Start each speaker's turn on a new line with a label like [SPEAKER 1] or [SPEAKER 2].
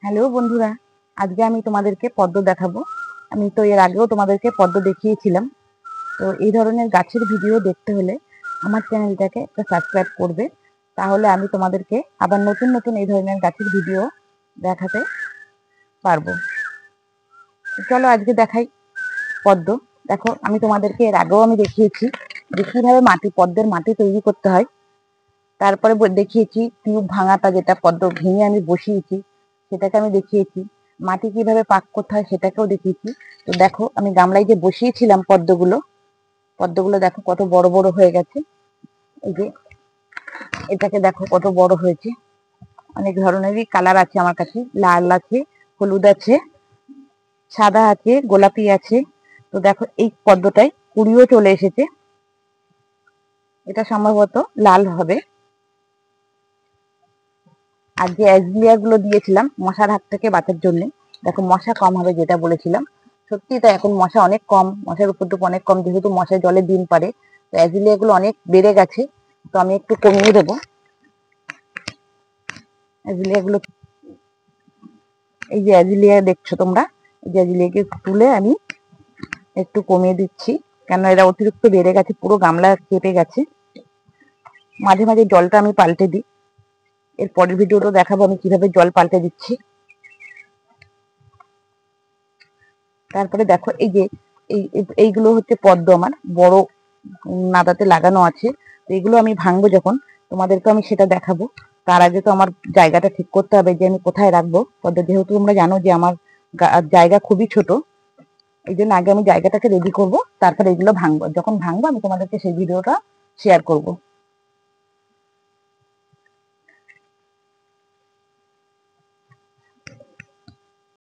[SPEAKER 1] Hello বন্ধুরা, আজকে আমি তোমাদেরকে পদ্ম দেখাবো। আমি তো এর আগেও তোমাদেরকে পদ্ম দেখিয়েছিলাম। তো এই ধরনের গাছের ভিডিও দেখতে হলে আমার চ্যানেলটাকে একটা সাবস্ক্রাইব করবে, তাহলে আমি তোমাদেরকে আবার নতুন নতুন এই ধরনের গাছের ভিডিও দেখাতে পারবো। চলো আজকে দেখাই পদ্ম। দেখো, আমি তোমাদেরকে এর আগেও দেখিয়েছি যে কিভাবে পদ্মের মাটি তৈরি করতে হয়। তারপরে দেখিয়েছি টিউব ভাঙাটা, যেটা পদ্ম ভেঙে আমি বসিয়েছি সেটাকে আমি দেখিয়েছি। মাটি কিভাবে পাক করতে হয় সেটাকেও দেখিয়েছি। তো দেখো, আমি গামলায় যে বসিয়েছিলাম পদ্মগুলো দেখো কত বড় বড় হয়ে গেছে। এই যে এটাকে দেখো কত বড় হয়েছে। অনেক ধরনেরই কালার আছে আমার কাছে, লাল আছে, হলুদ আছে, সাদা আছে, গোলাপি আছে। তো দেখো এই পদ্মটায় কুড়িও চলে এসেছে। এটা সম্ভবত লাল হবে। আর যে অ্যাজলিয়া গুলো দিয়েছিলাম মশার হাত থেকে বাঁচার জন্য, দেখো মশা কম হবে যেটা বলেছিলাম, সত্যি তো এখন মশা অনেক কম, মশার উপদ্রব অনেক কম, যেহেতু মশায় জলে ডিম পারে। তো অ্যাজলিয়া গুলো অনেক বেড়ে গেছে, তো আমি একটু কমিয়ে দেবো অ্যাজলিয়া গুলো। এই যে অ্যাজলিয়া দেখছো তোমরা, এই যে অ্যাজলিয়াকে তুলে আমি একটু কমিয়ে দিচ্ছি, কেন এরা অতিরিক্ত বেড়ে গেছে, পুরো গামলা কেটে গেছে। মাঝে মাঝে জলটা আমি পাল্টে দিই। এর পরের ভিডিওটা দেখাবো আমি কিভাবে জল পাল্টে দিচ্ছি। তারপরে দেখো এই যে এইগুলো হচ্ছে পদ্ম, আমার বড় নাদাতে লাগানো আছে। তো এগুলো আমি ভাঙবো যখন, তোমাদেরকে আমি সেটা দেখাবো। তার আগে তো আমার জায়গাটা ঠিক করতে হবে যে আমি কোথায় রাখবো পদ্ম, যেহেতু তোমরা জানো যে আমার জায়গা খুবই ছোট। এই জন্য আগে আমি জায়গাটাকে রেডি করব, তারপরে এগুলো ভাঙবো। যখন ভাঙবো আমি তোমাদেরকে সেই ভিডিওটা শেয়ার করব।